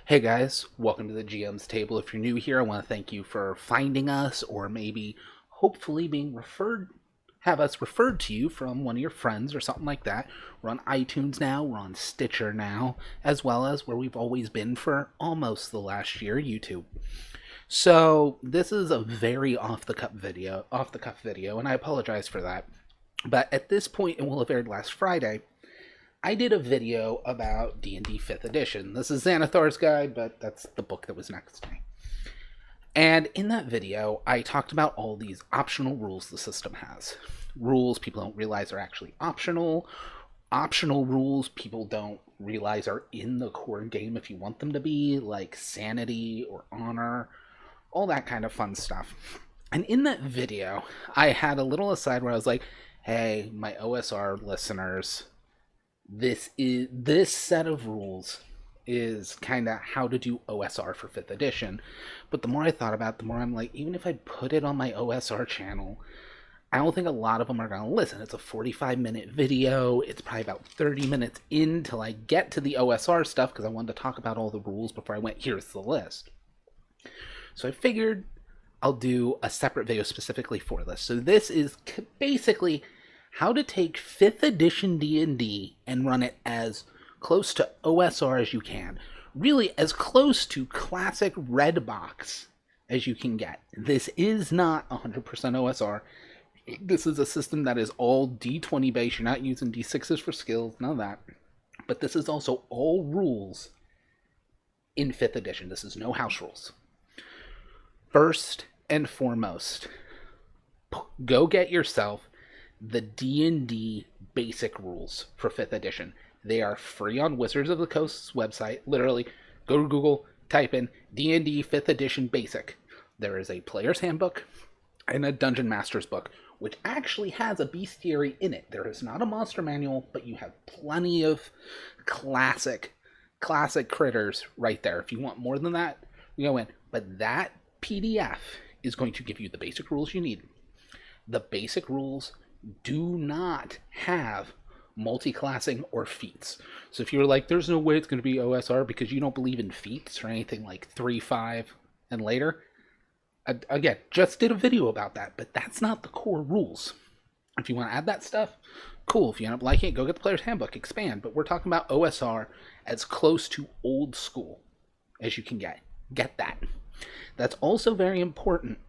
Hey guys, welcome to the GM's table. If you're new here, I want to thank you for finding us, or maybe hopefully have us referred to you from one of your friends or something like that. We're on iTunes now, we're on Stitcher now, as well as where we've always been for almost the last year, YouTube. So this is a very off the cuff video, and I apologize for that. But at this point, it will have aired last Friday. I did a video about D&D 5th edition. This is Xanathar's guide, but that's the book that was next to me. And in that video, I talked about all these optional rules the system has. Rules people don't realize are actually optional. Optional rules people don't realize are in the core game if you want them to be, like sanity or honor, all that kind of fun stuff. And in that video, I had a little aside where I was like, hey, my OSR listeners, this set of rules is kind of how to do OSR for 5th edition. But the more I thought about it, the more I'm like, even if I put it on my OSR channel, I don't think a lot of them are going to listen. It's a 45-minute video. It's probably about 30 minutes in till I get to the OSR stuff, because I wanted to talk about all the rules before I went, here's the list. So I figured I'll do a separate video specifically for this. So this is basically how to take 5th edition D&D and run it as close to OSR as you can. Really, as close to classic red box as you can get. This is not 100% OSR. This is a system that is all D20 based. You're not using D6s for skills, none of that. But this is also all rules in 5th edition. This is no house rules. First and foremost, go get yourself the D&D basic rules for 5th edition. They are free on Wizards of the Coast's website. Literally, go to Google, type in D&D 5th edition basic. There is a player's handbook and a dungeon master's book, which actually has a bestiary in it. There is not a monster manual, but you have plenty of classic critters right there. If you want more than that, you go in. But that PDF is going to give you the basic rules you need. The basic rules do not have multi-classing or feats. So if you're like, there's no way it's going to be OSR because you don't believe in feats or anything like 3, 5, and later, again, just did a video about that, but that's not the core rules. If you want to add that stuff, cool. If you end up liking it, go get the player's handbook, expand. But we're talking about OSR as close to old school as you can get. Get that. That's also very important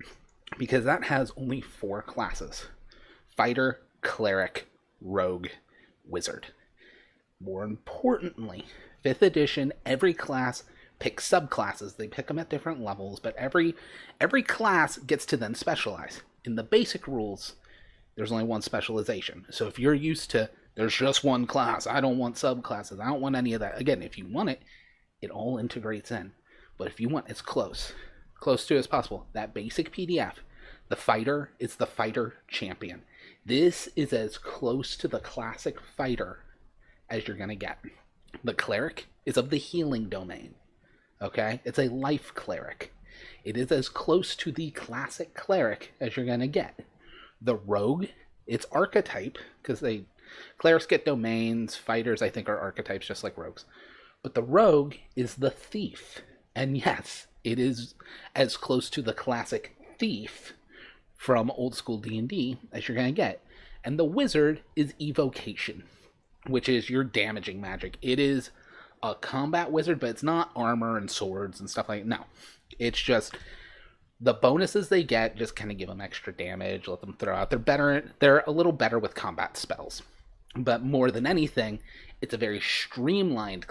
because that has only 4 classes. Fighter, Cleric, Rogue, Wizard. More importantly, 5th edition, every class picks subclasses. They pick them at different levels, but every class gets to then specialize. In the basic rules, there's only one specialization. So if you're used to, there's just one class, I don't want subclasses, I don't want any of that. Again, if you want it, it all integrates in. But if you want as close to as possible, that basic PDF, the fighter is the fighter champion. This is as close to the classic fighter as you're going to get. The cleric is of the healing domain. Okay? It's a life cleric. It is as close to the classic cleric as you're going to get. The rogue, it's archetype, because clerics get domains, fighters I think are archetypes just like rogues. But the rogue is the thief. And yes, it is as close to the classic thief from old school D&D as you're going to get. And the wizard is evocation, which is your damaging magic. It is a combat wizard, but it's not armor and swords and stuff like that. No, it's just the bonuses they get just kind of give them extra damage, let them throw out. They're a little better with combat spells. But more than anything, it's a very streamlined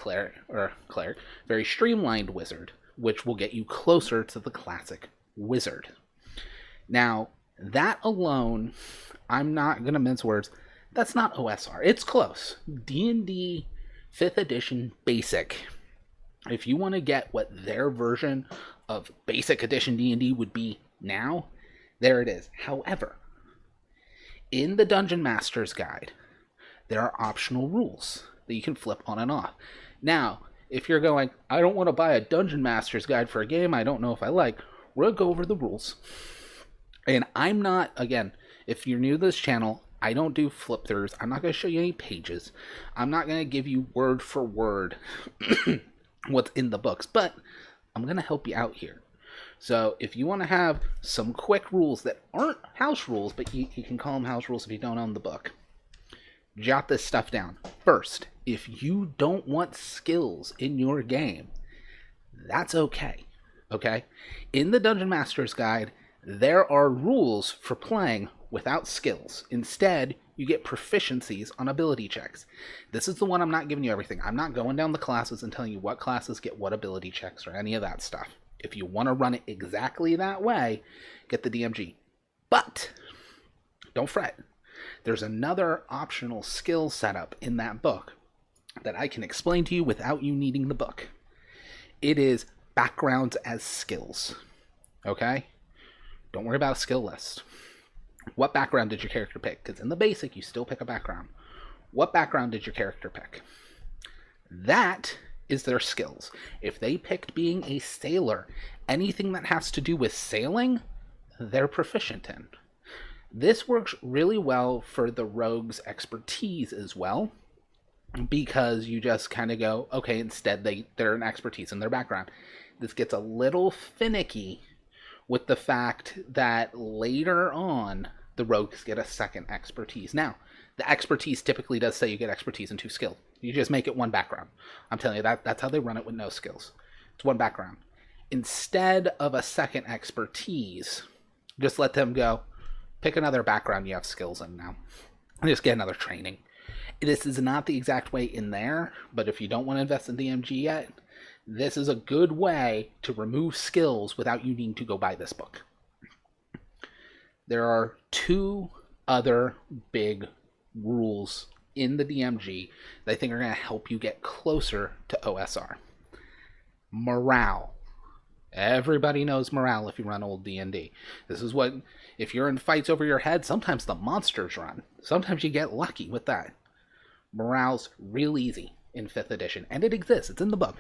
very streamlined wizard, which will get you closer to the classic wizard. Now, that alone, I'm not going to mince words, that's not OSR. It's close. D&D 5th edition basic. If you want to get what their version of basic edition D&D would be now, there it is. However, in the Dungeon Master's Guide, there are optional rules that you can flip on and off. Now, if you're going, I don't want to buy a Dungeon Master's Guide for a game I don't know if I like, we're going to go over the rules. And I'm not, again, if you're new to this channel, I don't do flip throughs. I'm not going to show you any pages. I'm not going to give you word for word what's in the books, but I'm going to help you out here. So if you want to have some quick rules that aren't house rules, but you can call them house rules if you don't own the book, jot this stuff down. First, if you don't want skills in your game, that's okay. Okay? In the Dungeon Master's Guide, there are rules for playing without skills. Instead, you get proficiencies on ability checks. This is the one I'm not giving you everything. I'm not going down the classes and telling you what classes get what ability checks or any of that stuff. If you want to run it exactly that way, get the DMG. But don't fret. There's another optional skill setup in that book that I can explain to you without you needing the book. It is backgrounds as skills. Okay? Don't worry about a skill list. What background did your character pick? Because in the basic, you still pick a background. What background did your character pick? That is their skills. If they picked being a sailor, anything that has to do with sailing, they're proficient in. This works really well for the rogue's expertise as well, because you just kind of go, okay, instead they're an expertise in their background. This gets a little finicky with the fact that later on, the rogues get a second expertise. Now, the expertise typically does say you get expertise in 2 skills. You just make it one background. I'm telling you, that's how they run it with no skills. It's one background. Instead of a second expertise, just let them go, pick another background you have skills in now. And just get another training. This is not the exact way in there, but if you don't want to invest in DMG yet, this is a good way to remove skills without you needing to go buy this book. There are 2 other big rules in the DMG that I think are going to help you get closer to OSR. Morale. Everybody knows morale if you run old D&D. This is what, if you're in fights over your head, sometimes the monsters run. Sometimes you get lucky with that. Morale's real easy in 5th edition, and it exists. It's in the book.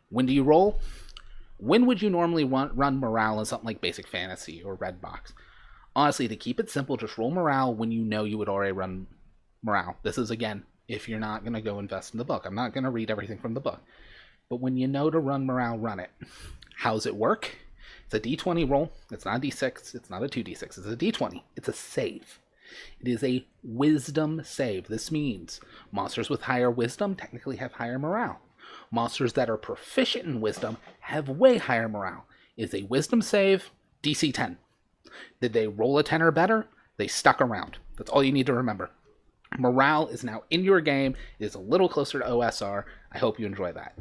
When do you roll? When would you normally run morale in something like Basic Fantasy or Red Box? Honestly, to keep it simple, just roll morale when you know you would already run morale. This is, again, if you're not going to go invest in the book. I'm not going to read everything from the book. But when you know to run morale, run it. How's it work? It's a D20 roll. It's not a D6. It's not a 2D6. It's a D20. It's a save. It is a wisdom save. This means monsters with higher wisdom technically have higher morale. Monsters that are proficient in wisdom have way higher morale. It's a wisdom save, DC 10. Did they roll a 10 or better? They stuck around. That's all you need to remember. Morale is now in your game. It is a little closer to OSR. I hope you enjoy that.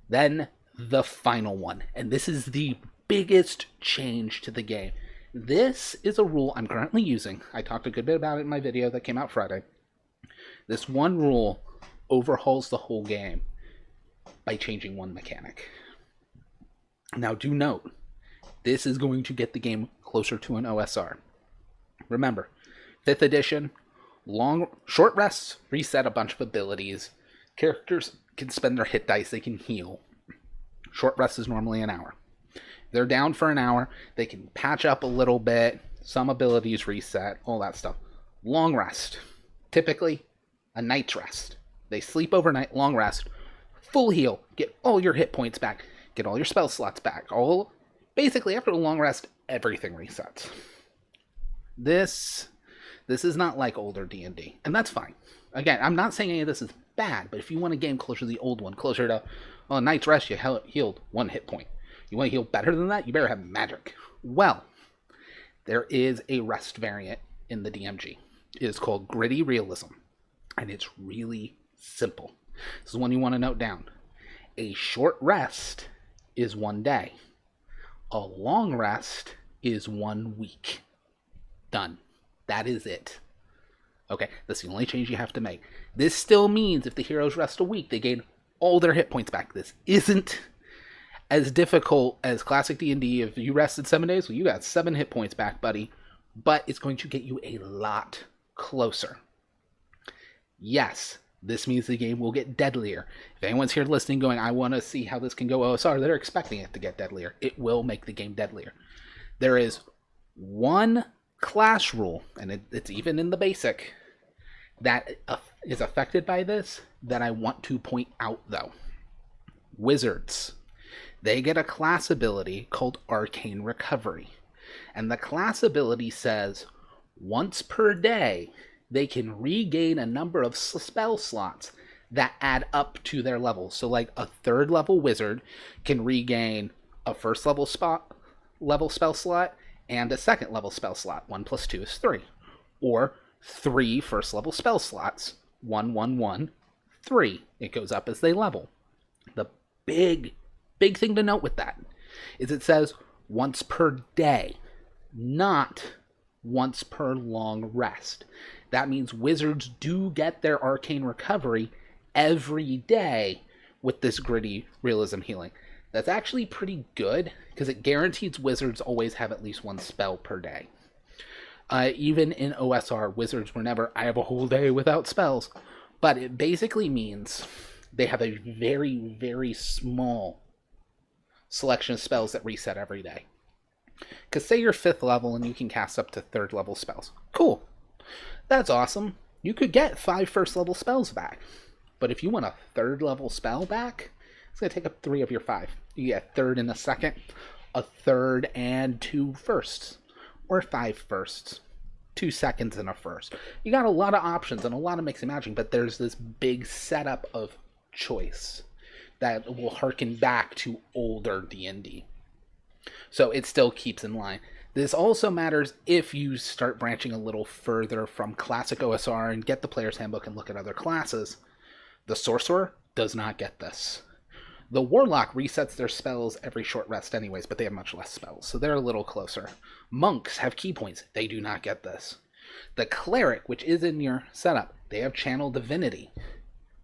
Then the final one, and this is the biggest change to the game. This is a rule I'm currently using. I talked a good bit about it in my video that came out Friday. This one rule overhauls the whole game by changing one mechanic. Now do note, this is going to get the game closer to an OSR. Remember, 5th edition, short rests reset a bunch of abilities. Characters can spend their hit dice, they can heal. Short rest is normally an hour. They're down for an hour, they can patch up a little bit, some abilities reset, all that stuff. Long rest, typically a night's rest. They sleep overnight, long rest, full heal, get all your hit points back, get all your spell slots back. Basically, after a long rest, everything resets. This is not like older D&D, and that's fine. Again, I'm not saying any of this is bad, but if you want a game closer to the old one, closer to a night's rest, you healed 1 hit point. You want to heal better than that? You better have magic. Well, there is a rest variant in the DMG. It is called Gritty Realism, and it's really simple. This is one you want to note down. A short rest is 1 day. A long rest is 1 week. Done. That is it. Okay, that's the only change you have to make. This still means if the heroes rest a week, they gain all their hit points back. This isn't as difficult as classic D&D. If you rested 7 days, well, you got 7 hit points back, buddy. But it's going to get you a lot closer. Yes, this means the game will get deadlier. If anyone's here listening going, I want to see how this can go OSR, they're expecting it to get deadlier. It will make the game deadlier. There is one class rule, and it's even in the basic, that is affected by this that I want to point out, though. Wizards. They get a class ability called Arcane Recovery. And the class ability says once per day, they can regain a number of spell slots that add up to their level. So like a 3rd level wizard can regain a 1st level spell slot and a 2nd level spell slot. 1 plus 2 is 3. Or 3 1st level spell slots. 1, 1, 1, 3. It goes up as they level. The big thing to note with that is it says once per day, not once per long rest. That means wizards do get their Arcane Recovery every day with this gritty realism healing. That's actually pretty good because it guarantees wizards always have at least 1 spell per day. Even in OSR, wizards were never, I have a whole day without spells. But it basically means they have a very, very small selection of spells that reset every day. Because say you're 5th level and you can cast up to 3rd level spells. Cool. That's awesome. You could get 5 1st level spells back. But if you want a 3rd level spell back, it's going to take up 3 of your 5. You get a 3rd and a 2nd, a 3rd and 2 firsts, or 5 firsts, 2 seconds and a 1st. You got a lot of options and a lot of mixing and matching, but there's this big setup of choice that will harken back to older D&D. So it still keeps in line. This also matters if you start branching a little further from classic OSR and get the player's handbook and look at other classes. The sorcerer does not get this. The warlock resets their spells every short rest anyways, but they have much less spells, so they're a little closer. Monks have key points. They do not get this. The cleric, which is in your setup, they have channel divinity.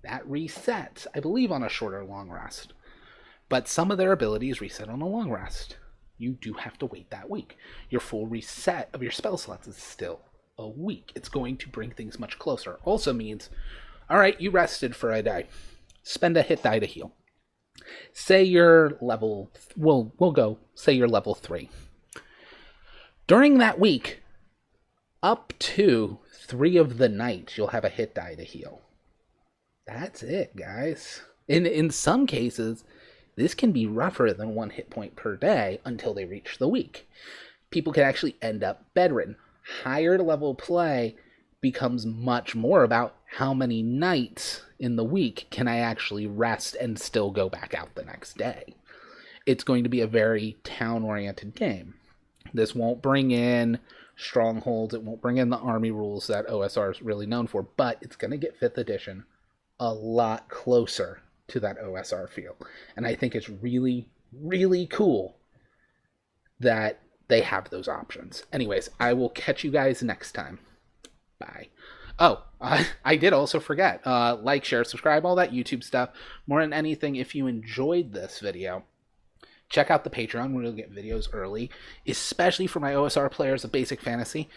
That resets, I believe, on a short or long rest. But some of their abilities reset on a long rest. You do have to wait that week. Your full reset of your spell slots is still a week. It's going to bring things much closer. Also means, all right, you rested for a day. Spend a hit die to heal. Say you're level, say you're level 3. During that week, up to 3 of the nights, you'll have a hit die to heal. That's it, guys. In some cases, this can be rougher than 1 hit point per day until they reach the week. People can actually end up bedridden. Higher level play becomes much more about how many nights in the week can I actually rest and still go back out the next day. It's going to be a very town-oriented game. This won't bring in strongholds. It won't bring in the army rules that OSR is really known for, but it's going to get 5th edition a lot closer to that OSR feel. And I think it's really, really cool that they have those options. Anyways, I will catch you guys next time. Bye. Oh, I did also forget. Like, share, subscribe, all that YouTube stuff. More than anything, if you enjoyed this video, check out the Patreon where you'll get videos early, especially for my OSR players of Basic Fantasy.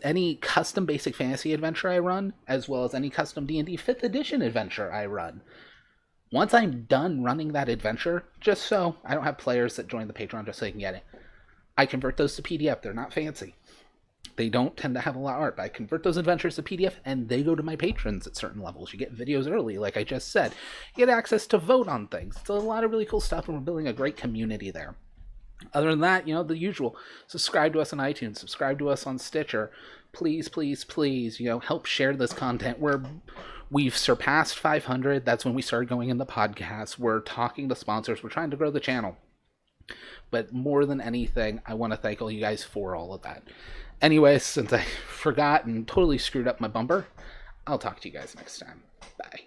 Any custom Basic Fantasy adventure I run, as well as any custom D&D 5th edition adventure I run. Once I'm done running that adventure, just so I don't have players that join the Patreon just so they can get it, I convert those to PDF. They're not fancy. They don't tend to have a lot of art, but I convert those adventures to PDF, and they go to my patrons at certain levels. You get videos early, like I just said. You get access to vote on things. It's a lot of really cool stuff, and we're building a great community there. Other than that, the usual. Subscribe to us on iTunes. Subscribe to us on Stitcher. Please, please, please, help share this content. We've surpassed 500. That's when we started going in the podcast. We're talking to sponsors. We're trying to grow the channel. But more than anything, I want to thank all you guys for all of that. Anyways, since I forgot and totally screwed up my bumper, I'll talk to you guys next time. Bye.